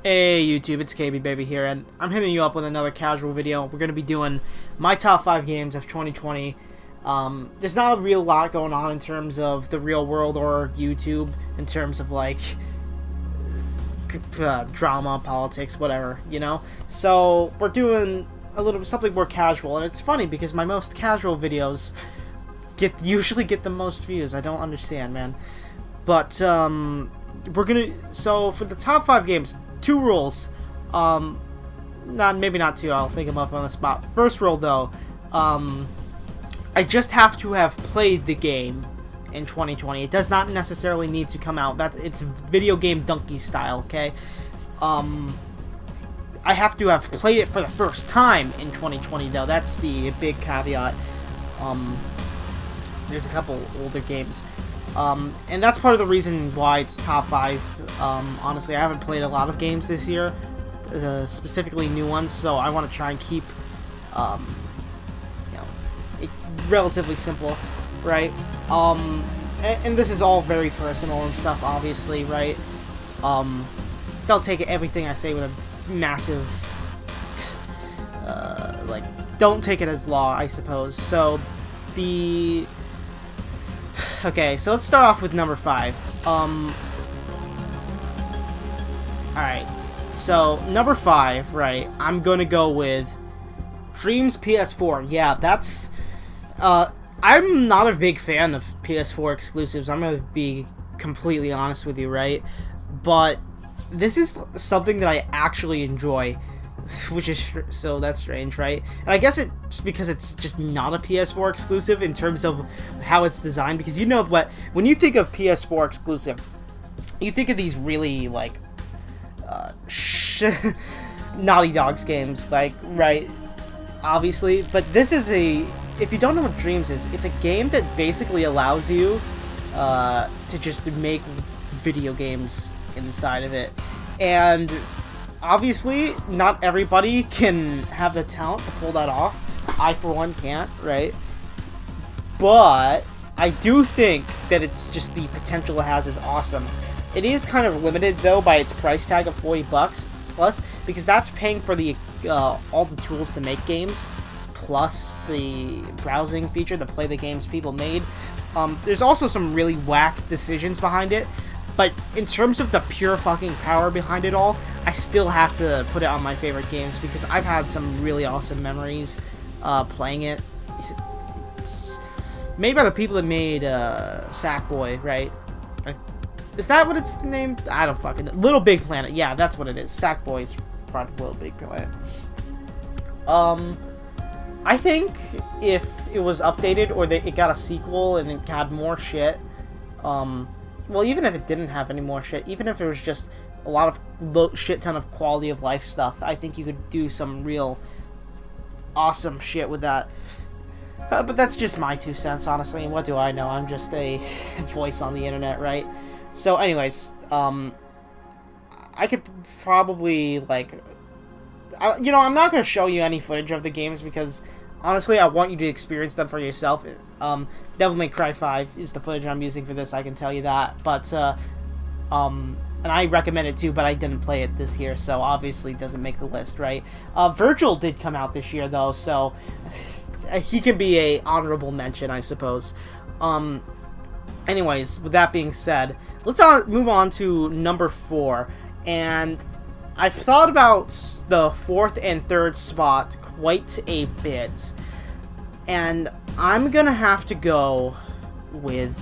Hey YouTube, it's KB Baby here, and I'm hitting you up with another casual video. We're going to be doing my top 5 games of 2020. There's not a real lot going on in terms of the real world or YouTube, in terms of like drama, politics, whatever, you know? So we're doing a little something more casual, and it's funny because my most casual videos usually get the most views. I don't understand, man. But so for the top 5 games, 2 rules. Maybe not 2. I'll think them up on the spot. First rule, though, I just have to have played the game in 2020. It does not necessarily need to come out. It's video game donkey style. Okay. I have to have played it for the first time in 2020, though. That's the big caveat. There's a couple older games. And that's part of the reason why it's top 5. Honestly, I haven't played a lot of games this year, specifically new ones, so I want to try and keep, it relatively simple, right? And this is all very personal and stuff, obviously, right? Don't take everything I say with a massive, don't take it as law, I suppose. So, okay, so let's start off with number 5. Alright, so number 5, right, I'm gonna go with Dreams PS4. Yeah, that's, I'm not a big fan of PS4 exclusives. I'm gonna be completely honest with you, right? But this is something that I actually enjoy, which is, so that's strange, right? And I guess it's because it's just not a PS4 exclusive in terms of how it's designed, because you know what, when you think of PS4 exclusive, you think of these really, like, Naughty Dogs games, like, right, obviously, but this is if you don't know what Dreams is, it's a game that basically allows you, to just make video games inside of it, and obviously, not everybody can have the talent to pull that off. I, for one, can't, right? But I do think that it's just the potential it has is awesome. It is kind of limited, though, by its price tag of $40 plus, because that's paying for the all the tools to make games, plus the browsing feature to play the games people made. There's also some really whack decisions behind it. But in terms of the pure fucking power behind it all, I still have to put it on my favorite games because I've had some really awesome memories playing it. It's made by the people that made Sackboy, right? Is that what it's named? I don't fucking know. Little Big Planet. Yeah, that's what it is. Sackboy's product, Little Big Planet. I think if it was updated or it got a sequel and it had more shit, well, even if it didn't have any more shit, even if it was just a lot of shit ton of quality of life stuff, I think you could do some real awesome shit with that. But that's just my 2 cents, honestly. And what do I know? I'm just a voice on the internet, right? So, anyways, I could probably, like, I'm not going to show you any footage of the games because, honestly, I want you to experience them for yourself. Devil May Cry 5 is the footage I'm using for this, I can tell you that. But, and I recommend it too, but I didn't play it this year, so obviously it doesn't make the list, right? Virgil did come out this year, though, so he can be a honorable mention, I suppose. Anyways, with that being said, let's move on to number 4. And I've thought about the 4th and 3rd spot quite a bit. And I'm gonna have to go with,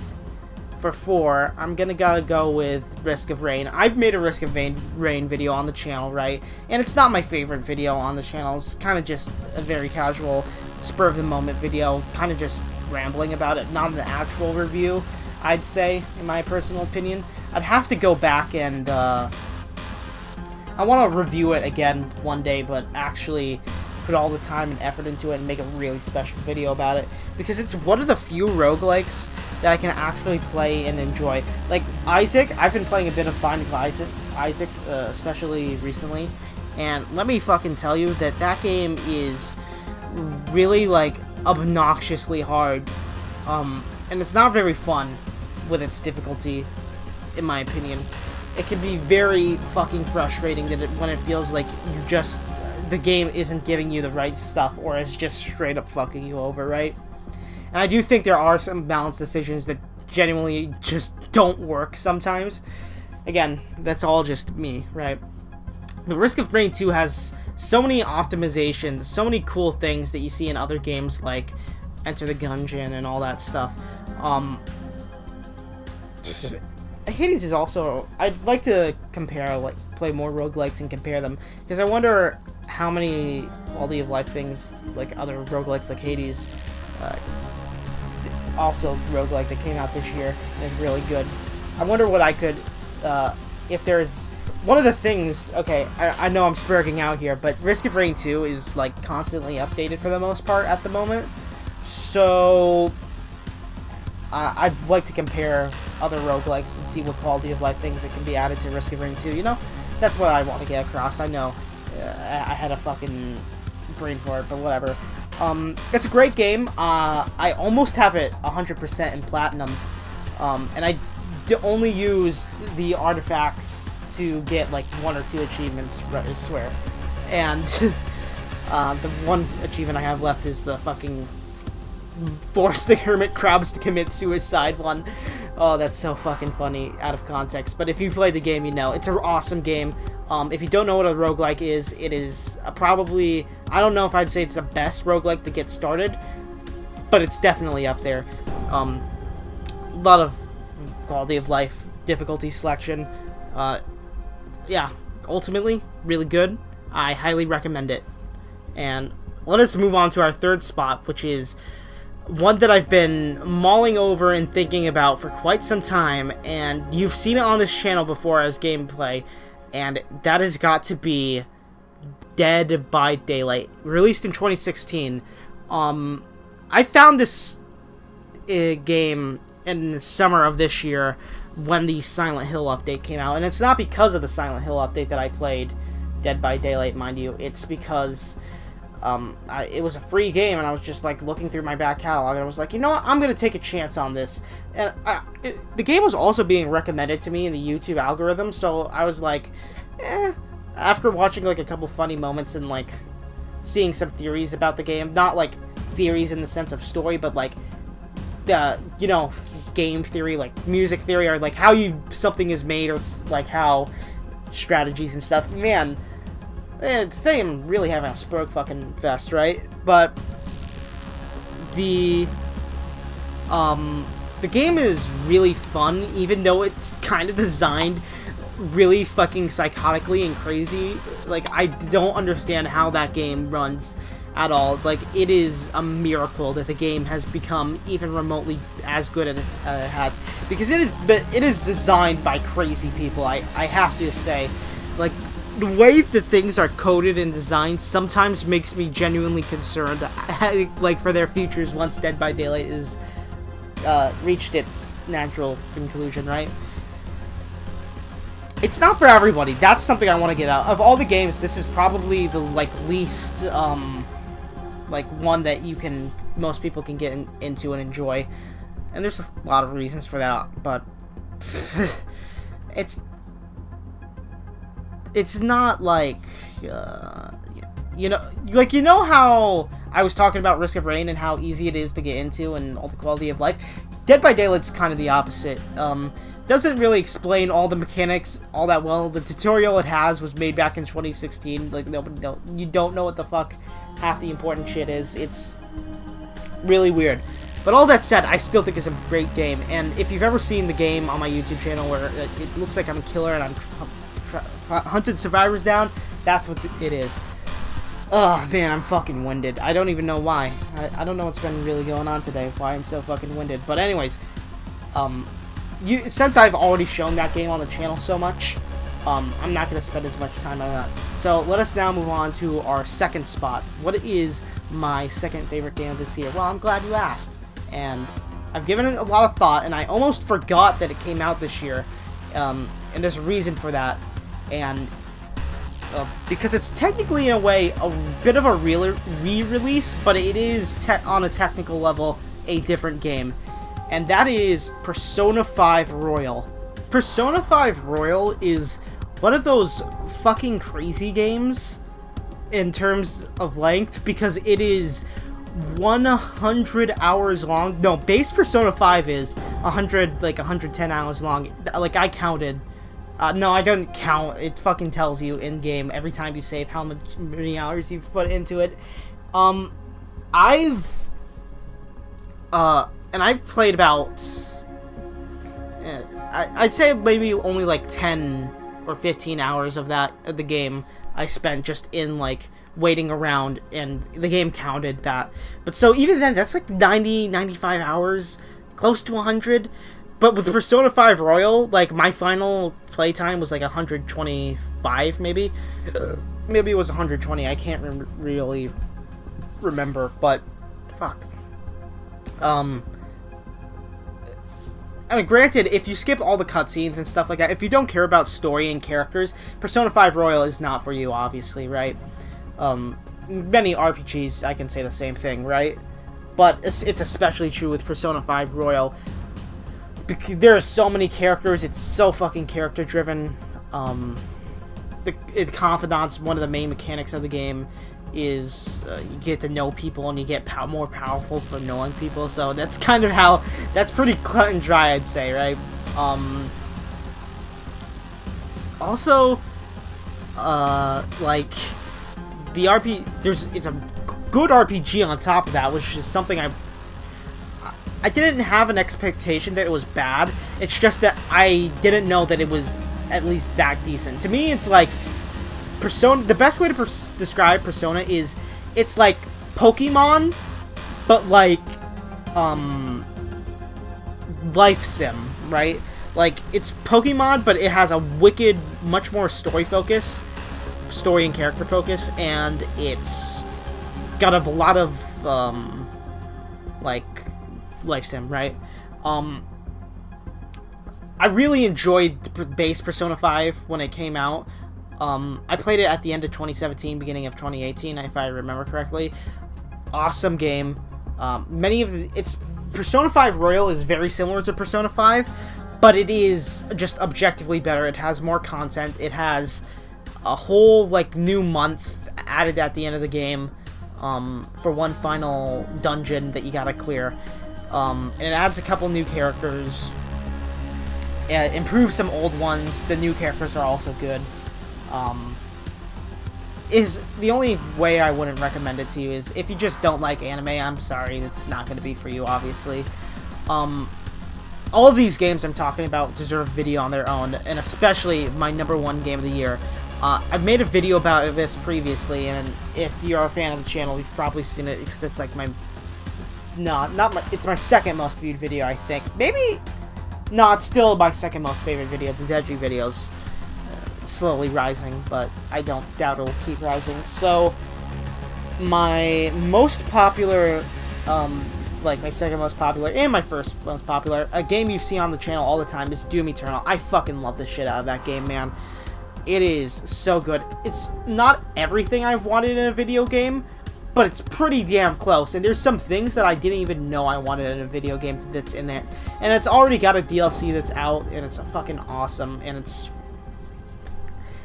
for 4, I'm gotta go with Risk of Rain. I've made a Risk of Rain video on the channel, right? And it's not my favorite video on the channel. It's kind of just a very casual, spur-of-the-moment video, kind of just rambling about it, not an actual review, I'd say, in my personal opinion. I'd have to go back and, I want to review it again one day, but actually put all the time and effort into it and make a really special video about it, because it's one of the few roguelikes that I can actually play and enjoy. Like Isaac, I've been playing a bit of Binding of Isaac, especially recently, and let me fucking tell you that game is really, like, obnoxiously hard, and it's not very fun with its difficulty, in my opinion. it can be very fucking frustrating when it feels like the game isn't giving you the right stuff, or is just straight up fucking you over, right? And I do think there are some balanced decisions that genuinely just don't work sometimes. Again, that's all just me, right? The Risk of Rain 2 has so many optimizations, so many cool things that you see in other games like Enter the Gungeon and all that stuff. Hades is also... I'd like to compare, like, play more roguelikes and compare them, because I wonder how many quality of life things, like other roguelikes like Hades, also roguelike that came out this year, is really good. I wonder what I could... if there's... One of the things... Okay, I know I'm spurging out here, but Risk of Rain 2 is, like, constantly updated for the most part at the moment. So... I'd like to compare other roguelikes and see what quality of life things that can be added to Risk of Rain 2, you know? That's what I want to get across. I know I had a fucking brain for it, but whatever. It's a great game. I almost have it 100% in Platinum, and I only used the artifacts to get like 1 or 2 achievements, I swear. And the one achievement I have left is the fucking force the hermit crabs to commit suicide one. Oh, that's so fucking funny out of context. But if you played the game, you know. It's an awesome game. If you don't know what a roguelike is, it is probably... I don't know if I'd say it's the best roguelike to get started, but it's definitely up there. A lot of quality of life, difficulty selection. Yeah, ultimately, really good. I highly recommend it. And let us move on to our third spot, which is one that I've been mulling over and thinking about for quite some time, and you've seen it on this channel before as gameplay, and that has got to be Dead by Daylight, released in 2016. I found this game in the summer of this year when the Silent Hill update came out, and it's not because of the Silent Hill update that I played Dead by Daylight, mind you. It's because it was a free game, and I was just like looking through my back catalog, and I was like, you know what, I'm gonna take a chance on this. And the game was also being recommended to me in the YouTube algorithm, so I was like, after watching like a couple funny moments and like seeing some theories about the game, not like theories in the sense of story, but like you know, game theory, like music theory, or like how something is made, or like how strategies and stuff. Man, today I'm really having a spurg fucking fest, right? But the game is really fun, even though it's kind of designed really fucking psychotically and crazy. Like, I don't understand how that game runs at all. Like, it is a miracle that the game has become even remotely as good as it has, because it is designed by crazy people. I have to say, like, the way that things are coded and designed sometimes makes me genuinely concerned, like, for their futures once Dead by Daylight is reached its natural conclusion, right? It's not for everybody. That's something I want to get out. Of all the games, this is probably the like least like one that most people can get into and enjoy, and there's a lot of reasons for that. But it's not like you know how I was talking about Risk of Rain and how easy it is to get into and all the quality of life. Dead by Daylight's kind of the opposite. Doesn't really explain all the mechanics all that well. The tutorial it has was made back in 2016. Like, you don't know what the fuck half the important shit is. It's really weird. But all that said, I still think it's a great game. And if you've ever seen the game on my YouTube channel where it looks like I'm a killer and I'm hunting survivors down, that's what it is. Oh man, I'm fucking winded. I don't even know why. I don't know what's been really going on today, why I'm so fucking winded. But anyways, since I've already shown that game on the channel so much, I'm not going to spend as much time on that. So let us now move on to our second spot. What is my second favorite game of this year? Well, I'm glad you asked. And I've given it a lot of thought, and I almost forgot that it came out this year. And there's a reason for that. And because it's technically, in a way, a bit of a re-release, but it is, on a technical level, a different game. And that is Persona 5 Royal. Persona 5 Royal is one of those fucking crazy games in terms of length, because it is 100 hours long. No, base Persona 5 is 110 hours long. Like, I counted. No, I don't count. It fucking tells you in game every time you save how many hours you've put into it. I've played about, I'd say maybe only like 10 or 15 hours of the game I spent just in like waiting around, and the game counted that. But so even then, that's like 95 hours, close to 100. But with Persona 5 Royal, like, my final playtime was like 125, maybe. Maybe it was 120, I can't really remember, but fuck. I mean, granted, if you skip all the cutscenes and stuff like that, if you don't care about story and characters, Persona 5 Royal is not for you, obviously, right? Many RPGs, I can say the same thing, right? But it's especially true with Persona 5 Royal. Because there are so many characters, it's so fucking character-driven. The Confidant's one of the main mechanics of the game is you get to know people, and you get more powerful for knowing people, so that's kind of how, that's pretty cut and dry, I'd say, right? Also, like, it's a good RPG on top of that, which is something I didn't have an expectation that it was bad. It's just that I didn't know that it was at least that decent. To me, it's like Persona. The best way to describe Persona is it's like Pokemon, but like life sim, right? Like, it's Pokemon, but it has a wicked, much more story and character focus, and it's got a lot of like life sim, right? I really enjoyed base Persona 5 when it came out. I played it at the end of 2017, beginning of 2018, if I remember correctly. Awesome game. Persona 5 Royal is very similar to Persona 5, but it is just objectively better. It has more content. It has a whole like new month added at the end of the game for one final dungeon that you gotta clear. And it adds a couple new characters. It improves some old ones. The new characters are also good. Is the only way I wouldn't recommend it to you is if you just don't like anime. I'm sorry, it's not going to be for you, obviously. All of these games I'm talking about deserve video on their own, and especially my #1 game of the year. I've made a video about this previously, and if you're a fan of the channel, you've probably seen it because it's like it's my second most viewed video, I think. Maybe, no, it's still my second most favorite video, the Deji videos. Slowly rising, but I don't doubt it will keep rising. So, my most popular, like my second most popular and my first most popular, a game you see on the channel all the time is Doom Eternal. I fucking love the shit out of that game, man. It is so good. It's not everything I've wanted in a video game, but it's pretty damn close, and there's some things that I didn't even know I wanted in a video game that's in it, and it's already got a DLC that's out, and it's fucking awesome, and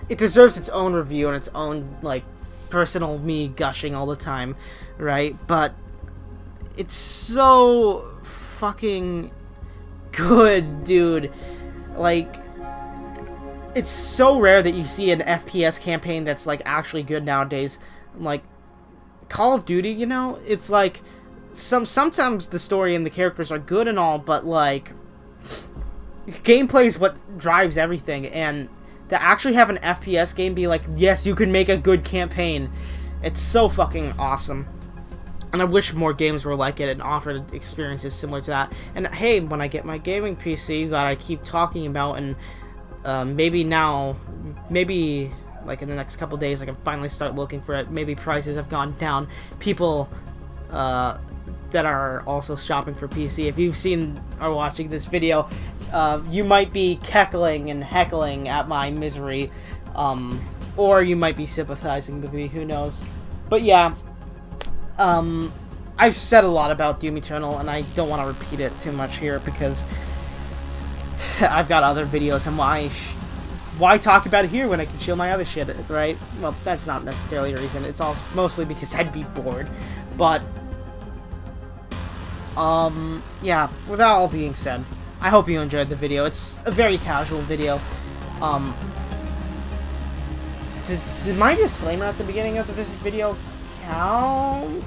it deserves its own review and its own, like, personal me gushing all the time, right? But it's so fucking good, dude. Like, it's so rare that you see an FPS campaign that's, like, actually good nowadays. Like, Call of Duty, you know, it's like sometimes the story and the characters are good and all, but like gameplay is what drives everything, and to actually have an FPS game be like, yes, you can make a good campaign, it's so fucking awesome. And I wish more games were like it and offered experiences similar to that. And hey, when I get my gaming PC that I keep talking about, and maybe like in the next couple days I can finally start looking for it. Maybe prices have gone down. People that are also shopping for PC, if you've seen or watching this video, you might be cackling and heckling at my misery, or you might be sympathizing with me, who knows. But yeah, I've said a lot about Doom Eternal, and I don't want to repeat it too much here because I've got other videos, and why talk about it here when I can show my other shit, right? Well, that's not necessarily a reason. It's all mostly because I'd be bored. But yeah, with that all being said, I hope you enjoyed the video. It's a very casual video. Did my disclaimer at the beginning of this video count?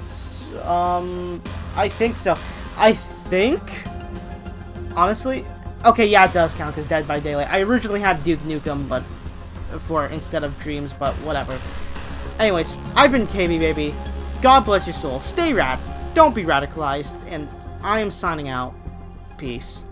I think so. I think, honestly, okay, yeah, it does count, because Dead by Daylight. I originally had Duke Nukem, but instead of Dreams, but whatever. Anyways, I've been KB Baby. God bless your soul. Stay rad. Don't be radicalized. And I am signing out. Peace.